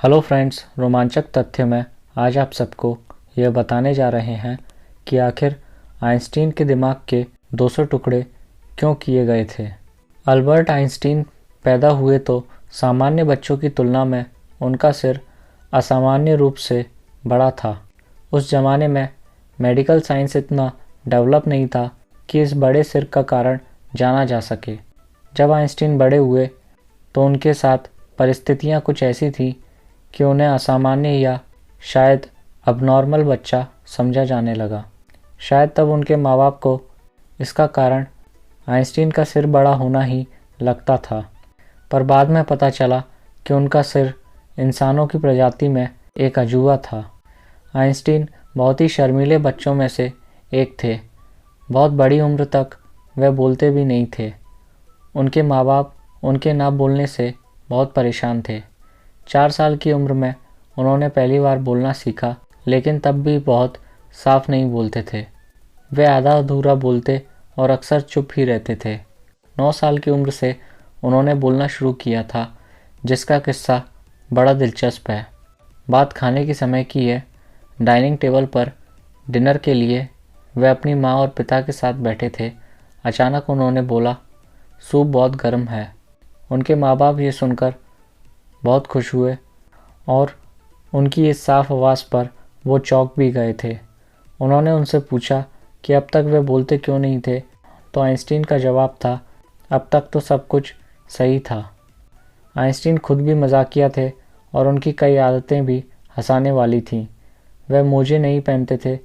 Hello friends, रोमांचक तथ्य में आज आप सबको यह बताने जा रहे हैं कि आखिर आइंस्टीन के दिमाग के 200 टुकड़े क्यों किए गए थे। अल्बर्ट आइंस्टीन पैदा हुए तो सामान्य बच्चों की तुलना में उनका सिर असामान्य रूप से बड़ा था। उस जमाने में मेडिकल साइंस इतना डेवलप नहीं था कि इस बड़े सिर का कारण जाना जा सके। जब आइंस्टीन बड़े हुए तो उनके साथ परिस्थितियां कुछ ऐसी थी कि उन्हें असामान्य या शायद अबनॉर्मल बच्चा समझा जाने लगा। शायद तब उनके माँ बाप को इसका कारण आइंस्टीन का सिर बड़ा होना ही लगता था, पर बाद में पता चला कि उनका सिर इंसानों की प्रजाति में एक अजूबा था। आइंस्टीन बहुत ही शर्मीले बच्चों में से एक थे। बहुत बड़ी उम्र तक वे बोलते भी नहीं थे। उनके माँ बाप उनके ना बोलने से बहुत परेशान थे। 4 साल की उम्र में उन्होंने पहली बार बोलना सीखा, लेकिन तब भी बहुत साफ नहीं बोलते थे। वे आधा अधूरा बोलते और अक्सर चुप ही रहते थे। 9 साल की उम्र से उन्होंने बोलना शुरू किया था, जिसका किस्सा बड़ा दिलचस्प है। बात खाने के समय की है। डाइनिंग टेबल पर डिनर के लिए वे अपनी माँ और पिता के साथ बैठे थे। अचानक उन्होंने बोला, सूप बहुत गर्म है। उनके माँ बाप ये सुनकर बहुत खुश हुए और उनकी इस साफ आवाज़ पर वो चौंक भी गए थे। उन्होंने उनसे पूछा कि अब तक वे बोलते क्यों नहीं थे, तो आइंस्टीन का जवाब था, अब तक तो सब कुछ सही था। आइंस्टीन खुद भी मजाकिया थे और उनकी कई आदतें भी हंसाने वाली थीं। वे मोजे नहीं पहनते थे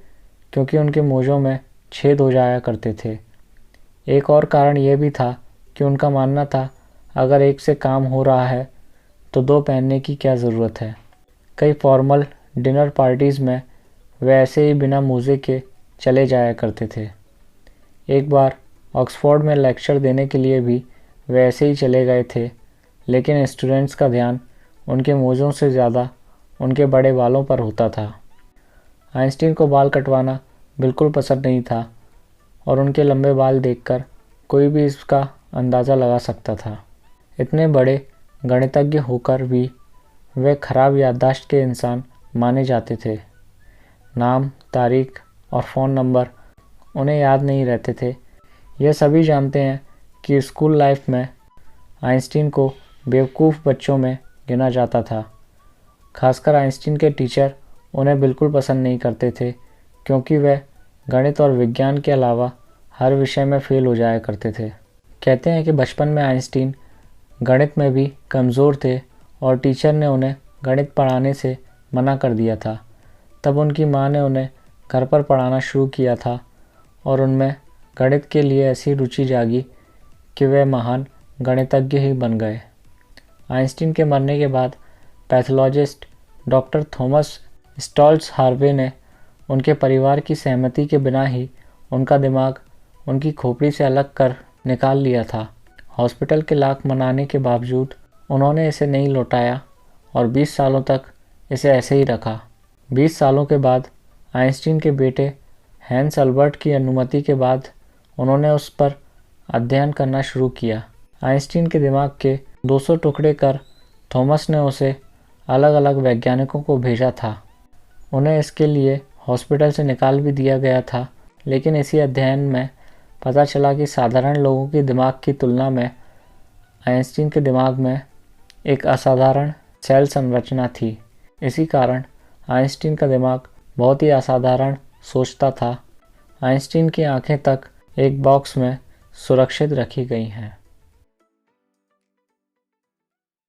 क्योंकि उनके मोजों में छेद हो जाया करते थे। एक और कारण यह भी था कि उनका मानना था, अगर एक से काम हो रहा है तो 2 पहनने की क्या ज़रूरत है। कई फॉर्मल डिनर पार्टीज़ में वे ऐसे ही बिना मोजे के चले जाया करते थे। एक बार ऑक्सफोर्ड में लेक्चर देने के लिए भी वे ऐसे ही चले गए थे, लेकिन स्टूडेंट्स का ध्यान उनके मोजों से ज़्यादा उनके बड़े बालों पर होता था। आइंस्टीन को बाल कटवाना बिल्कुल पसंद नहीं था और उनके लंबे बाल देखकर कोई भी इसका अंदाज़ा लगा सकता था। इतने बड़े गणितज्ञ होकर भी वे खराब याददाश्त के इंसान माने जाते थे। नाम, तारीख और फ़ोन नंबर उन्हें याद नहीं रहते थे। यह सभी जानते हैं कि स्कूल लाइफ में आइंस्टीन को बेवकूफ़ बच्चों में गिना जाता था। खासकर आइंस्टीन के टीचर उन्हें बिल्कुल पसंद नहीं करते थे, क्योंकि वे गणित और विज्ञान के अलावा हर विषय में फ़ेल हो जाया करते थे। कहते हैं कि बचपन में आइंस्टीन गणित में भी कमज़ोर थे और टीचर ने उन्हें गणित पढ़ाने से मना कर दिया था। तब उनकी माँ ने उन्हें घर पर पढ़ाना शुरू किया था और उनमें गणित के लिए ऐसी रुचि जागी कि वे महान गणितज्ञ ही बन गए। आइंस्टीन के मरने के बाद पैथोलॉजिस्ट डॉक्टर थॉमस स्टॉल्ट्स हार्वे ने उनके परिवार की सहमति के बिना ही उनका दिमाग उनकी खोपड़ी से अलग कर निकाल लिया था। हॉस्पिटल के लाख मनाने के बावजूद उन्होंने इसे नहीं लौटाया और 20 सालों तक इसे ऐसे ही रखा। 20 सालों के बाद आइंस्टीन के बेटे हैंस अल्बर्ट की अनुमति के बाद उन्होंने उस पर अध्ययन करना शुरू किया। आइंस्टीन के दिमाग के 200 टुकड़े कर थॉमस ने उसे अलग अलग वैज्ञानिकों को भेजा था। उन्हें इसके लिए हॉस्पिटल से निकाल भी दिया गया था, लेकिन इसी अध्ययन में पता चला कि साधारण लोगों के दिमाग की तुलना में आइंस्टीन के दिमाग में एक असाधारण सेल संरचना थी। इसी कारण आइंस्टीन का दिमाग बहुत ही असाधारण सोचता था। आइंस्टीन की आंखें तक एक बॉक्स में सुरक्षित रखी गई हैं।